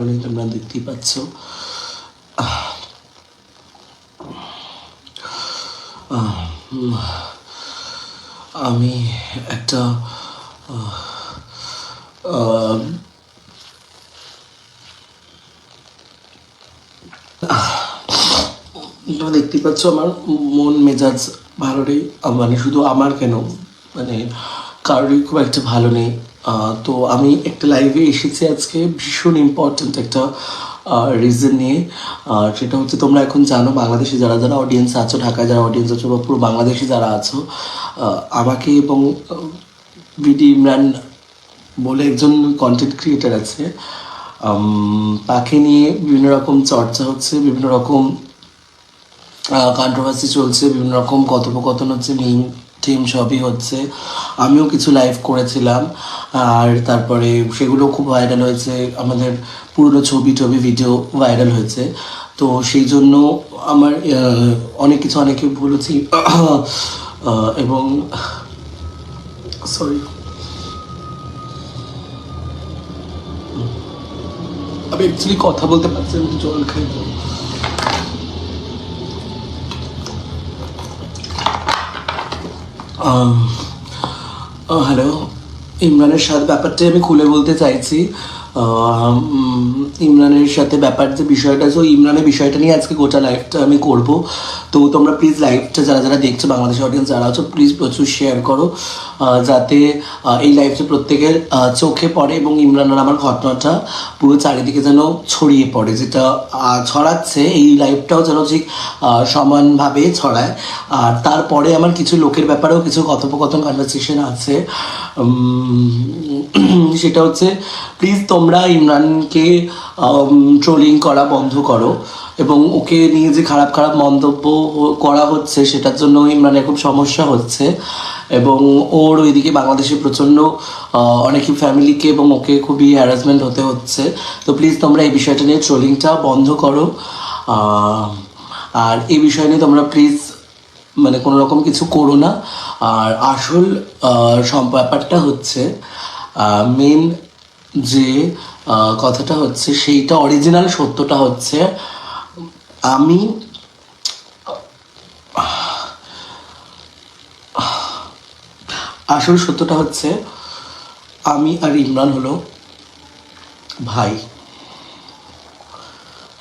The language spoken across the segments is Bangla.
তোমরা দেখতেই পাচ্ছ। আমি একটা তোমরা দেখতেই পাচ্ছ আমার মন মেজাজ ভালো নেই, মানে শুধু আমার কেন, মানে কারোরই খুব একটা ভালো নেই। তো আমি একটা লাইভে এসেছি আজকে ভীষণ ইম্পর্ট্যান্ট একটা রিজন নিয়ে। সেটা হচ্ছে তোমরা এখন জানো বাংলাদেশে যারা যারা অডিয়েন্স আছো, ঢাকায় যারা অডিয়েন্স আছো বা পুরো বাংলাদেশে যারা আছো, আমাকে এবং বিডি ইমরান বলে একজন কন্টেন্ট ক্রিয়েটার আছে, তাকে নিয়ে বিভিন্ন রকম চর্চা হচ্ছে, বিভিন্ন রকম কন্ট্রোভার্সি চলছে, বিভিন্ন রকম কথোপকথন হচ্ছে, মিম টিম সবই হচ্ছে। আমিও কিছু লাইভ করেছিলাম, আর তারপরে সেগুলো খুব ভাইরাল হয়েছে, আমাদের পুরনো ছবি টবি ভিডিও ভাইরাল হয়েছে। তো সেই জন্য আমার অনেক কিছু অনেকে বলেছি এবং সরি, আমি অ্যাকচুয়ালি কথা বলতে পারছি, আমি জল খাই। হ্যালো, ইমরানের সাথে ব্যাপারটা আমি খুলে বলতে চাইছি। ইমরানের সাথে ব্যাপার যে বিষয়টা আছে, ওই ইমরানের বিষয়টা নিয়ে আজকে গোটা লাইভটা আমি করব। তো তোমরা প্লিজ লাইভটা যারা যারা দেখছো, বাংলাদেশের অডিয়েন্স যারা আছো, প্লিজ প্রচুর শেয়ার করো, যাতে এই লাইভটা প্রত্যেকের চোখে পড়ে এবং ইমরান আর আমার ঘটনাটা পুরো চারিদিকে যেন ছড়িয়ে পড়ে। যেটা ছড়াচ্ছে এই লাইভটাও যেন ঠিক সমানভাবে ছড়ায়। আর তারপরে আমার কিছু লোকের ব্যাপারেও কিছু কথোপকথন কনভারসেশন আছে। সেটা হচ্ছে, প্লিজ তোমরা ইমরানকে ট্রোলিং করা বন্ধ করো, এবং ওকে নিয়ে যে খারাপ খারাপ মন্তব্য করা হচ্ছে সেটার জন্য ইমরানের খুব সমস্যা হচ্ছে, এবং ওর ওইদিকে বাংলাদেশে প্রচণ্ড অনেকই ফ্যামিলিকে এবং ওকে খুবই হ্যারাসমেন্ট হতে হচ্ছে। তো প্লিজ তোমরা এই বিষয়টা নিয়ে ট্রোলিংটা বন্ধ করো। আর এই বিষয় নিয়ে তোমরা প্লিজ মানে কোনো রকম কিছু করো না। আর আসল ব্যাপারটা হচ্ছে, মেন যে কথাটা হচ্ছে, সেইটা অরিজিনাল সত্যটা হচ্ছে, আমি আসল সত্যটা হচ্ছে আমি আর ইমরান হলো ভাই।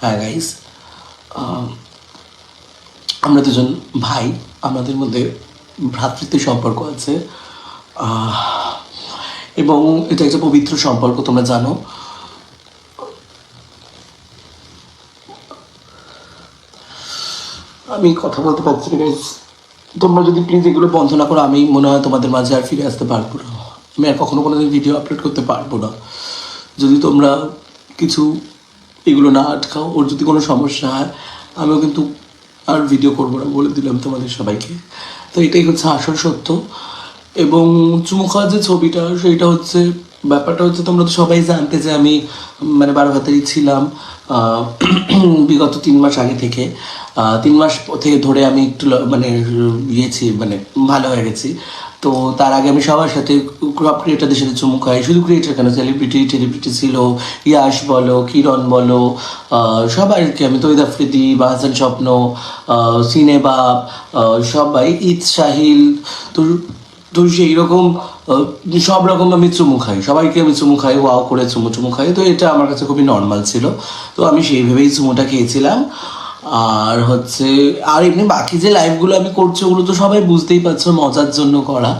হ্যাঁ গাইস, আমরা দুজন ভাই, আমাদের মধ্যে ভ্রাতৃত্বের সম্পর্ক আছে, এবং এটা একটা পবিত্র সম্পর্ক, তোমরা জানো। আমি কথা বলতে পারছি না গাইস, তোমরা যদি প্লিজ এগুলো বন্ধ না করো, আমি মনে হয় তোমাদের মাঝে আর ফিরে আসতে পারবো না, আমি আর কখনো কোনো দিন ভিডিও আপলোড করতে পারবো না যদি তোমরা কিছু এগুলো না আটকাও। ওর যদি কোনো সমস্যা হয়, আমিও কিন্তু আর ভিডিও করবো না, বলে দিলাম তোমাদের সবাইকে। তো এটাই হচ্ছে আসল সত্য। এবং চুমু খাওয়ার যে ছবিটা, সেইটা হচ্ছে, ব্যাপারটা হচ্ছে, তোমরা তো সবাই জানতে যে আমি মানে বারোহাতারি ছিলাম বিগত 3 মাস আগে থেকে। 3 মাস থেকে ধরে আমি একটু মানে ইয়েছি, মানে ভালো হয়ে গেছি। তো তার আগে আমি সবার সাথে, ক্রপ ক্রিয়েটারদের সাথে চুমু খাই, শুধু ক্রিয়েটার কেন, সেলিব্রিটি ছিল, ইয়াশ বলো, কিরণ বলো, সবাইকে আমি, তৈদ আফ্রিদি, বাহাসান স্বপ্ন, সিনেবাব, সবাই, ঈদ সাহিল, তো তো সেই রকম সব রকম আমি চুমু খাই, সবাইকে আমি চুমু খাই, ওয়াও করে চুমু খাই। তো এটা আমার কাছে খুবই নর্মাল ছিল, তো আমি সেইভাবেই চুমুটা খেয়েছিলাম। আর হচ্ছে, আর এমনি বাকি যে লাইভগুলো আমি করছি, ওগুলো তো সবাই বুঝতেই পারছো মজার জন্য করা,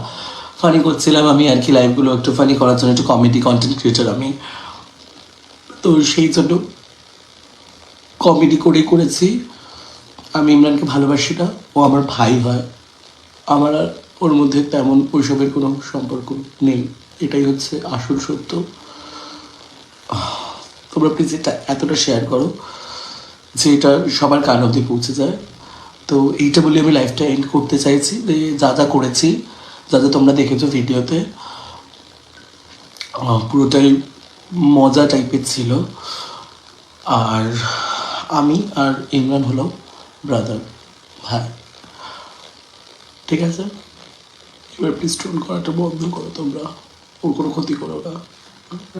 ফানি করছিলাম আমি আর কি, লাইভগুলো একটু ফানি করার জন্য, একটু কমেডি কন্টেন্ট ক্রিয়েটার আমি, তো সেই জন্য কমেডি করেছি। আমি ইমরানকে ভালোবাসি না, ও আমার ভাই হয়, আমার আর ওর মধ্যে তেমন ওইসবের কোনো সম্পর্ক নেই, এটাই হচ্ছে আসল সত্য। তোমরা প্লিজ এটা এতটা শেয়ার করো যে এটা সবার কান অবধি পৌঁছে যায়। তো এইটা বলে আমি লাইফটা এন্ড করতে চাইছি, যে যা যা করেছি, যা যা তোমরা দেখেছো ভিডিওতে, পুরোটাই মজা টাইপের ছিল। আর আমি আর ইমরান হলো ব্রাদার, ভাই, ঠিক আছে? এবার প্লিজ ট্রোল করাটা বন্ধ করো তোমরা, ওর কোনো ক্ষতি করো না।